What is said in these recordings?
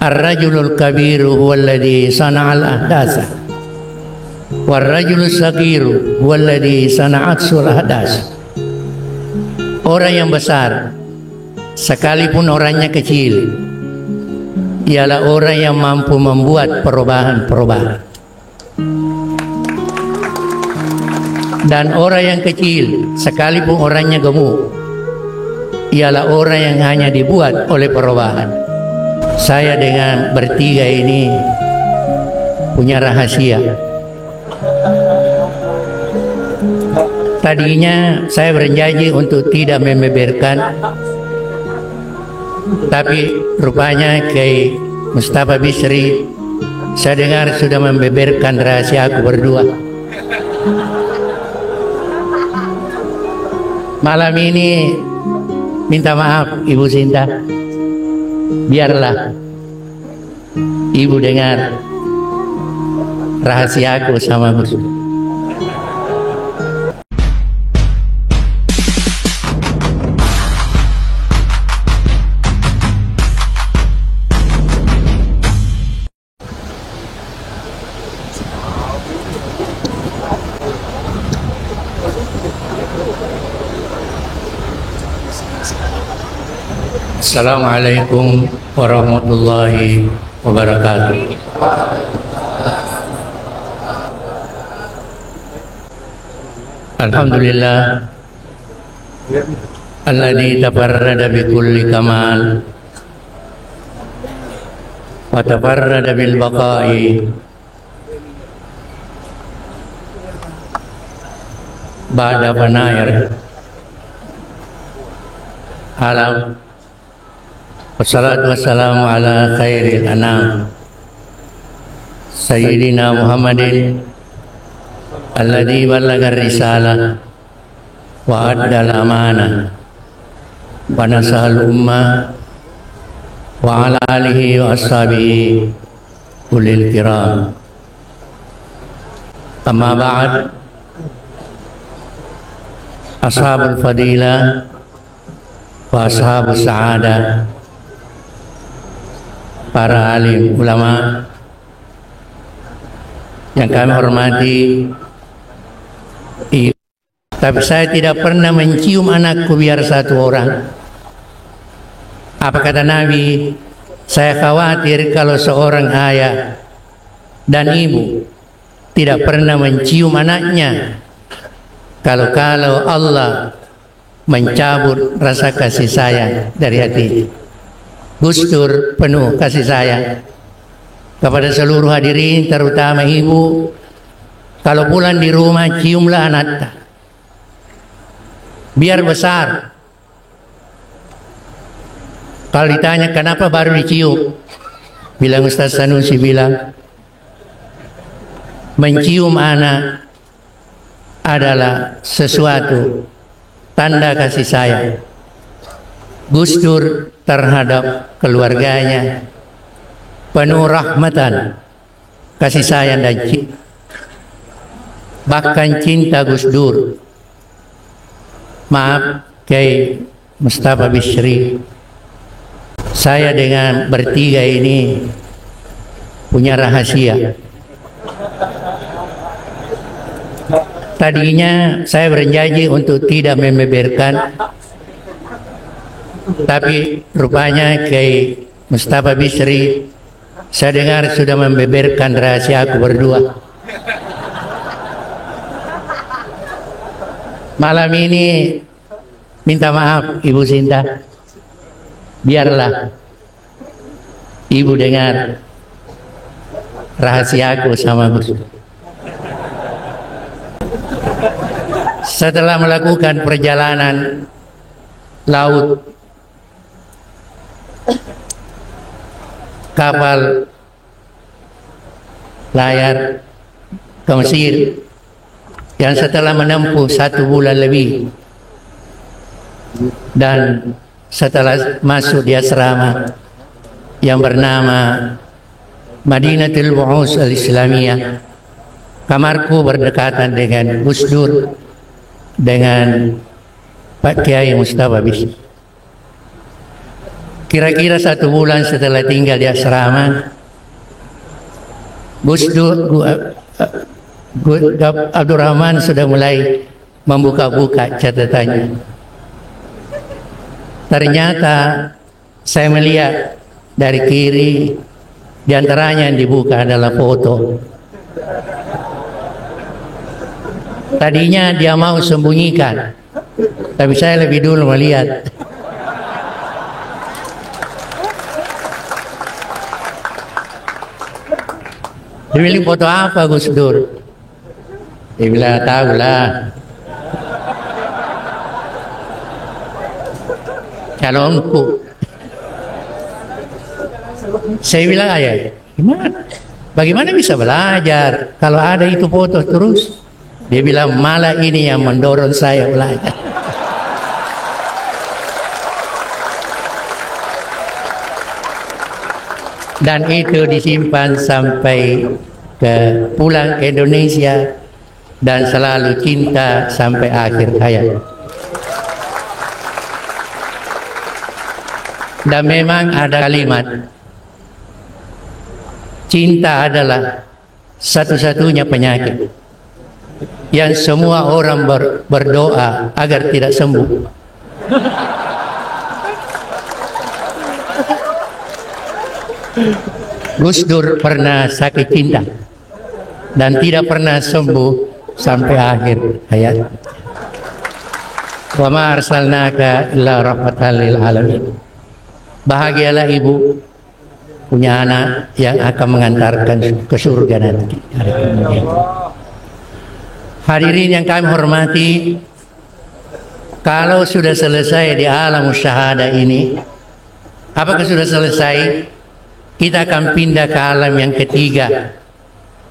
Ar-rajulul kabiru huwallazi sana'al ahdasa warrajulus sagiru huwallazi sana'atsul ahdas. Orang yang besar sekalipun orangnya kecil ialah orang yang mampu membuat perubahan-perubahan. Dan orang yang kecil sekalipun orangnya gemuk ialah orang yang hanya dibuat oleh perubahan. Saya dengan bertiga ini punya rahasia. Tadinya saya berjanji untuk tidak membeberkan, tapi rupanya Kiai Mustafa Bisri saya dengar sudah membeberkan rahasia aku berdua. Malam ini minta maaf Ibu Sinta, biarlah Ibu dengar rahasia aku sama Gus. Assalamualaikum warahmatullahi wabarakatuh. Alhamdulillah alladzi tafarrada bi kulli kamal wa tafarrada bil baqa'i ba'da fanair. Alam wassalatu wassalamu ala khairil anam Sayyidina Muhammadin alladzi ballagar risalah wa addal amanah wa nasahal ummah wa ala alihi wa ashabihi ulil kiram. Amma ba'd, ashabul fadilah wa ashabus sa'adah, para alim ulama yang kami hormati. Tapi saya tidak pernah mencium anakku biar satu orang. Apa kata Nabi? Saya khawatir kalau seorang ayah dan ibu tidak pernah mencium anaknya, kalau Allah mencabut rasa kasih sayang dari hati. Gus Dur penuh kasih sayang kepada seluruh hadirin, terutama ibu. Kalau pulang di rumah, ciumlah anaknya, biar besar. Kalau ditanya kenapa baru dicium, bilang Ustaz Sanusi bilang, mencium anak adalah sesuatu tanda kasih sayang Gus Dur terhadap keluarganya, penuh rahmatan, kasih sayang dan cinta. Bahkan cinta Gus Dur, maaf Kiai Mustafa Bisri, saya dengan bertiga ini punya rahasia. Tadinya saya berjanji untuk tidak membeberkan, tapi rupanya Kiai Mustafa Bisri saya dengar sudah membeberkan rahasia aku berdua. Malam ini minta maaf Ibu Sinta, biarlah Ibu dengar rahasia aku sama Gus. Setelah melakukan perjalanan laut, kapal layar ke Mesir, yang setelah menempuh 1 bulan lebih, dan setelah masuk di asrama yang bernama Madinatul Bu'us Al-Islamiyah, kamarku berdekatan dengan Gus Dur, dengan Pak Kiai Mustafa Bisri. Kira-kira 1 bulan setelah tinggal di asrama, Gus Abdurrahman sudah mulai membuka-buka catatannya. Ternyata saya melihat dari kiri, di antaranya yang dibuka adalah foto. Tadinya dia mau sembunyikan, tapi saya lebih dulu melihat. Dia bilang, foto apa Gus Dur? Dia bilang, tahu lah. Calonku. Saya bilang, ayah, gimana? Bagaimana bisa belajar kalau ada itu foto terus? Dia bilang, malah ini yang mendorong saya belajar. Dan itu disimpan sampai pulang ke Indonesia dan selalu cinta sampai akhir hayat. Dan memang ada kalimat, cinta adalah satu-satunya penyakit yang semua orang berdoa agar tidak sembuh. Gus Dur pernah sakit cinta dan tidak pernah sembuh sampai akhir hayat. Wa ma arsalnaka illa rahmatan lil alamin. Bahagialah ibu punya anak yang akan mengantarkan ke surga nanti. Hadirin yang kami hormati, kalau sudah selesai di alam syahada ini, apakah sudah selesai? Kita akan pindah ke alam yang ketiga,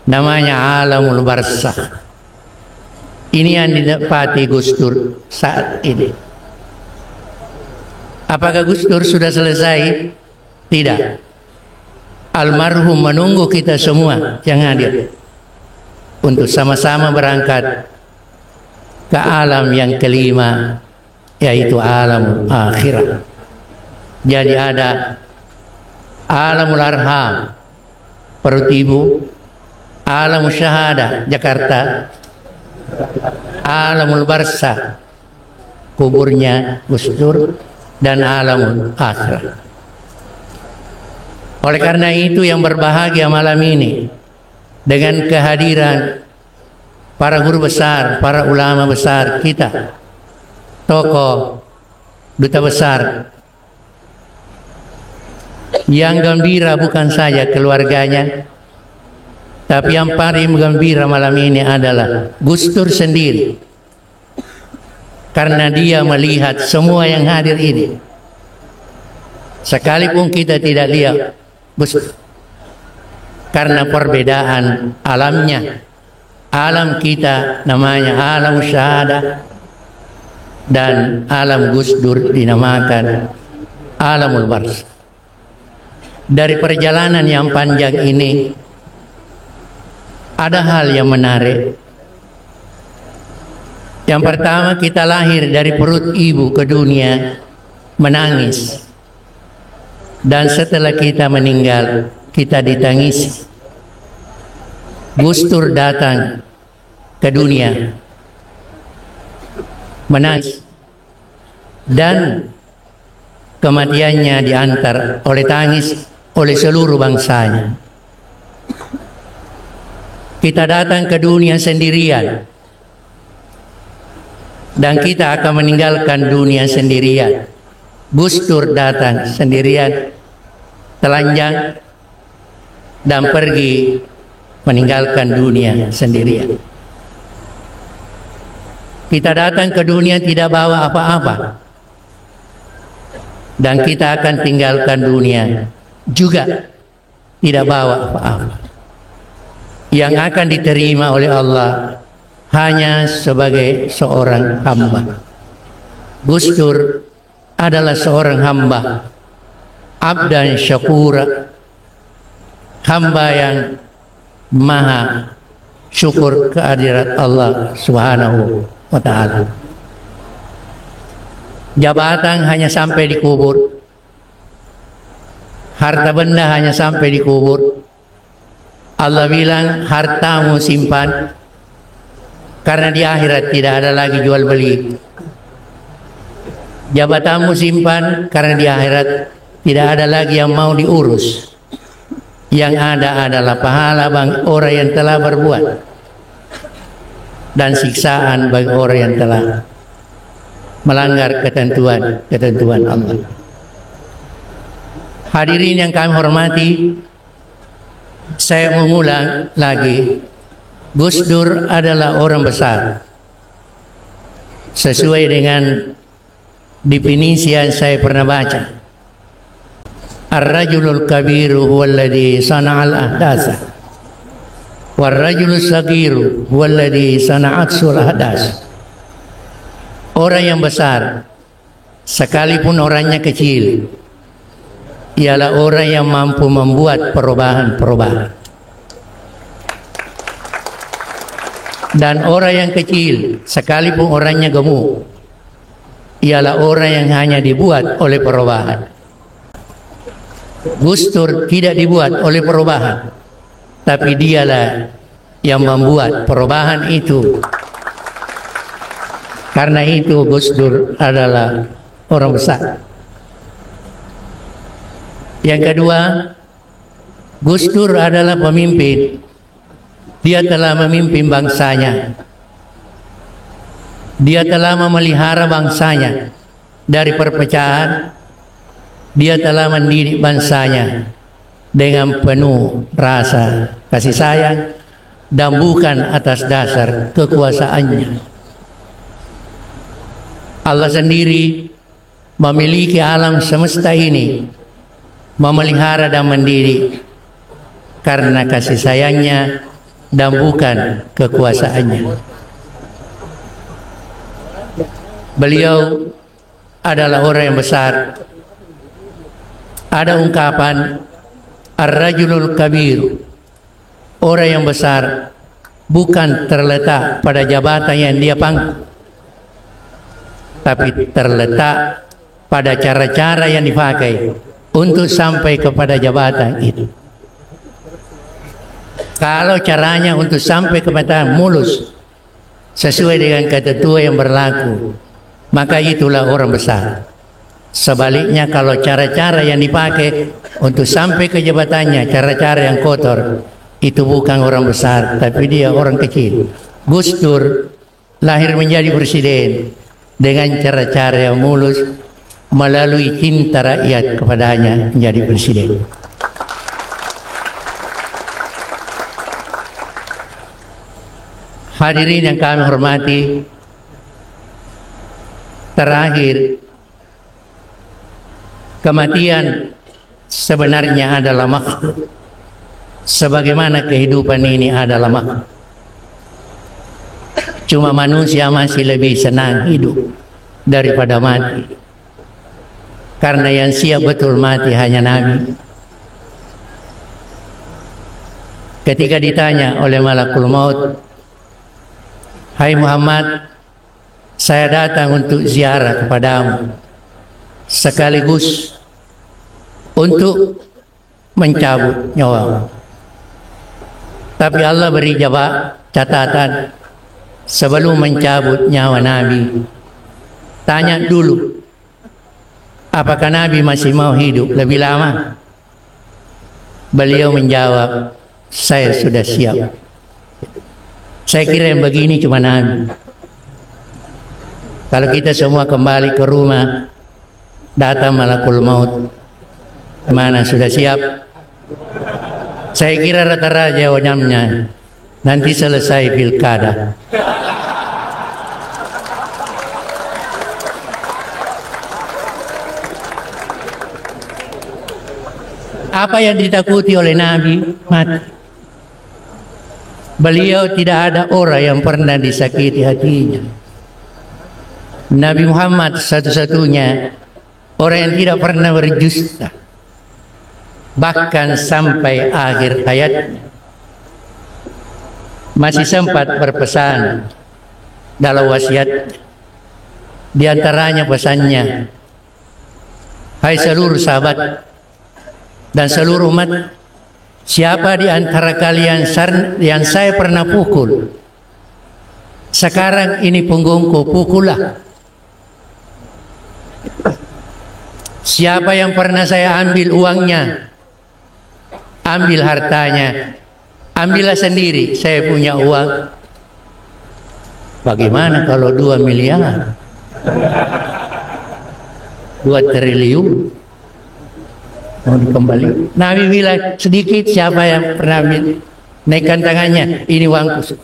namanya alamul barzakh. Ini yang didapati Gus Dur saat ini. Apakah Gus Dur sudah selesai? Tidak. Almarhum menunggu kita semua yang hadir untuk sama-sama berangkat ke alam yang kelima, yaitu alam akhirat. Jadi ada alamul arham, perut ibu, alamul syahada, Jakarta, alamul barzakh, kuburnya Gus Dur, dan alamul akhirat. Oleh karena itu yang berbahagia malam ini dengan kehadiran para guru besar, para ulama besar kita, tokoh, duta besar, yang gembira bukan saja keluarganya, tapi yang paling gembira malam ini adalah Gus Dur sendiri, karena dia melihat semua yang hadir ini. Sekalipun kita tidak lihat Gus Dur, karena perbedaan alamnya, alam kita namanya alam syahada dan alam Gus Dur dinamakan alamul barzakh. Dari perjalanan yang panjang ini ada hal yang menarik. Yang pertama, kita lahir dari perut ibu ke dunia menangis, dan setelah kita meninggal kita ditangisi. Gus Dur datang ke dunia menangis dan kematiannya diantar oleh tangis oleh seluruh bangsanya. Kita datang ke dunia sendirian dan kita akan meninggalkan dunia sendirian. Gus Dur datang sendirian, telanjang, dan pergi meninggalkan dunia sendirian. Kita datang ke dunia tidak bawa apa-apa, dan kita akan tinggalkan dunia juga tidak bawa apa-apa. Yang akan diterima oleh Allah hanya sebagai seorang hamba. Gus Dur adalah seorang hamba, abdan syakura, hamba yang maha syukur kehadirat Allah Subhanahu wa ta'ala. Jabatan hanya sampai di kubur, harta benda hanya sampai di kubur. Allah bilang hartamu simpan, karena di akhirat tidak ada lagi jual beli. Jabatanmu simpan, karena di akhirat tidak ada lagi yang mau diurus. Yang ada adalah pahala bagi orang yang telah berbuat dan siksaan bagi orang yang telah melanggar ketentuan Allah. Hadirin yang kami hormati, saya mengulang lagi, Gus Dur adalah orang besar. Sesuai dengan definisi yang saya pernah baca, Ar-rajulul kabiru huwallazi sana'al ahdasa War-rajulus sagiru huwallazi sana'aksul ahdas. Orang yang besar, sekalipun orangnya kecil, ialah orang yang mampu membuat perubahan-perubahan. Dan orang yang kecil, sekalipun orangnya gemuk, ialah orang yang hanya dibuat oleh perubahan. Gus Dur tidak dibuat oleh perubahan, tapi dialah yang membuat perubahan itu. Karena itu Gus Dur adalah orang besar. Yang kedua, Gus Dur adalah pemimpin. Dia telah memimpin bangsanya. Dia telah memelihara bangsanya dari perpecahan. Dia telah mendidik bangsanya dengan penuh rasa kasih sayang dan bukan atas dasar kekuasaannya. Allah sendiri memiliki alam semesta ini, memelihara dan mendidik karena kasih sayangnya dan bukan kekuasaannya. Beliau adalah orang yang besar. Ada ungkapan Ar-rajulul kabir, orang yang besar bukan terletak pada jabatan yang dia pangku, tapi terletak pada cara-cara yang dipakai untuk sampai kepada jabatan itu. Kalau caranya untuk sampai kepada mulus sesuai dengan ketentuan yang berlaku, maka itulah orang besar. Sebaliknya, kalau cara-cara yang dipakai untuk sampai ke jabatannya cara-cara yang kotor, itu bukan orang besar, tapi dia orang kecil. Gus Dur lahir menjadi presiden dengan cara-cara yang mulus, melalui cinta rakyat kepadanya menjadi presiden. Hadirin yang kami hormati, terakhir, kematian sebenarnya adalah makhluk, sebagaimana kehidupan ini adalah makhluk. Cuma manusia masih lebih senang hidup daripada mati, karena yang siap betul mati hanya Nabi. Ketika ditanya oleh malakul maut, "Hai Muhammad, saya datang untuk ziarah kepadamu, sekaligus untuk mencabut nyawa. Tapi Allah beri jawab catatan, sebelum mencabut nyawa Nabi, tanya dulu, apakah Nabi masih mau hidup lebih lama? Beliau menjawab, saya sudah siap. Saya kira yang begini cuma Nabi. Kalau kita semua kembali ke rumah, datang malakul maut, mana sudah siap? Saya kira rata-rata jawabnya, nanti selesai pilkada. Apa yang ditakuti oleh Nabi? Mati. Beliau tidak ada orang yang pernah disakiti hatinya. Nabi Muhammad satu-satunya orang yang tidak pernah berdusta, bahkan sampai akhir hayatnya masih sempat berpesan dalam wasiat. Di antaranya pesannya, hai seluruh sahabat, dan seluruh umat, siapa di antara kalian yang saya pernah pukul, sekarang ini punggungku, pukullah. Siapa yang pernah saya ambil uangnya, ambil hartanya, ambillah sendiri, saya punya uang. Bagaimana kalau 2 miliar? 2 triliun mau dikembali? Nabi bilang, sedikit siapa yang pernah ambil, naikkan tangannya, ini uangku.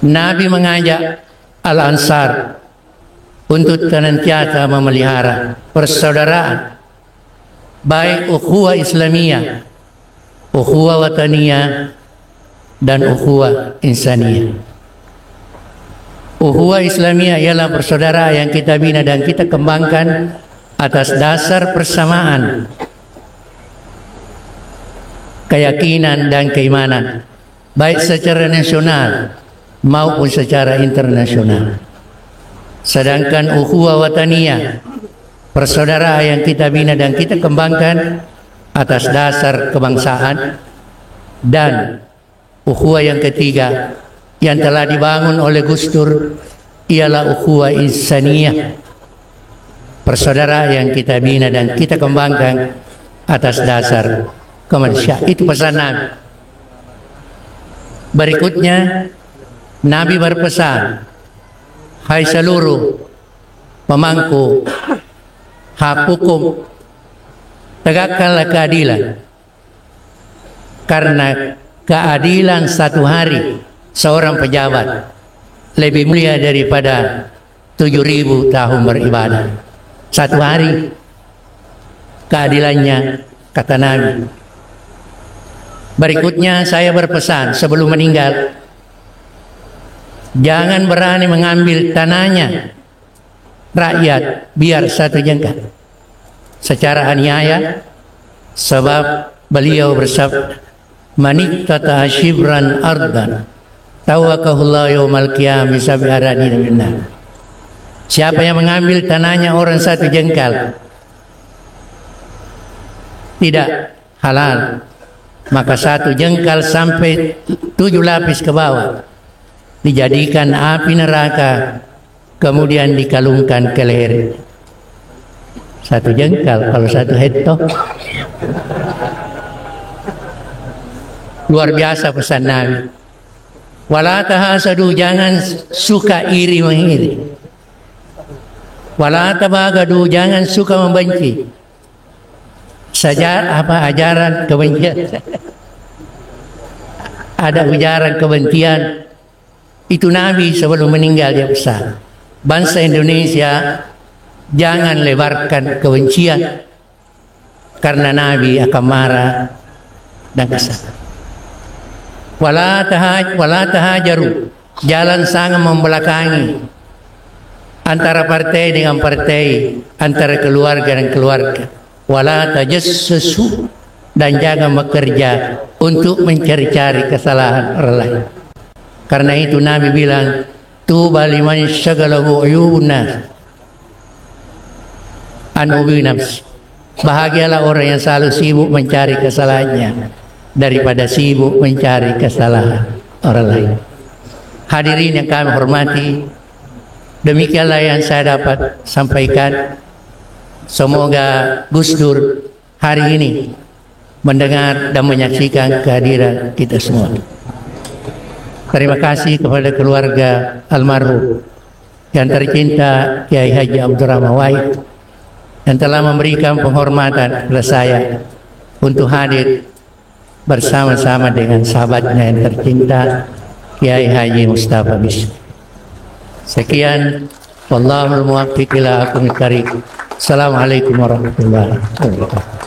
Nabi mengajak Al-Ansar untuk senantiasa memelihara persaudaraan, baik ukhuwah Islamiyah, ukhuwah wataniyah, dan ukhuwah insaniyah. Ukhuwah Islamiyah ialah persaudaraan yang kita bina dan kita kembangkan atas dasar persamaan keyakinan dan keimanan, baik secara nasional maupun secara internasional. Sedangkan ukhuwah wataniyah, persaudaraan yang kita bina dan kita kembangkan atas dasar kebangsaan, dan ukhuwah yang ketiga yang telah dibangun oleh Gus Dur ialah ukhuwah insaniyah, persaudaraan yang kita bina dan kita kembangkan atas dasar kemanusiaan. Itu pesan Nabi. Berikutnya Nabi berpesan, hai seluruh pemangku hak hukum, tegakkanlah keadilan, karena keadilan satu hari seorang pejabat lebih mulia daripada 7.000 tahun beribadah. Satu hari keadilannya, kata Nabi. Berikutnya saya berpesan sebelum meninggal, jangan berani mengambil tanahnya rakyat biar satu jengkal secara aniaya, sebab beliau bersabda, maniktata shibran ardan tawakahullah yawmal qiyamah sab'i aradina minna. Siapa yang mengambil tanahnya orang satu jengkal tidak halal, maka satu jengkal sampai 7 lapis ke bawah dijadikan api neraka, kemudian dikalungkan ke leher. Satu jengkal, kalau 1 hektar. Luar biasa pesan Nabi. Wala tahasadu, jangan suka iri mengiri. Wala tabagadu, jangan suka membenci. Saja apa ajaran kebencian? Ada ujaran kebencian. Itu Nabi sebelum meninggal dia pesan, bangsa Indonesia jangan lebarkan kebencian, karena Nabi akan marah dan kesal. Wala tahajaru, jalan sangat membelakangi antara partai dengan partai, antara keluarga dan keluarga. Wala tajassasu, dan jangan bekerja untuk mencari-cari kesalahan orang lain. Karena itu Nabi bilang, tuba liman syagalahu uyubun an ubi nafsi. Bahagialah orang yang selalu sibuk mencari kesalahannya daripada sibuk mencari kesalahan orang lain. Hadirin yang kami hormati, demikianlah yang saya dapat sampaikan. Semoga Gus Dur hari ini mendengar dan menyaksikan kehadiran kita semua. Terima kasih kepada keluarga almarhum yang tercinta Kiai Haji Abdurrahman Wahid yang telah memberikan penghormatan kepada saya untuk hadir bersama-sama dengan sahabatnya yang tercinta Kiai Haji Mustafa Bisri. Sekian, wallahul muwaffiq ila aqwamit thariq. Assalamualaikum warahmatullahi wabarakatuh.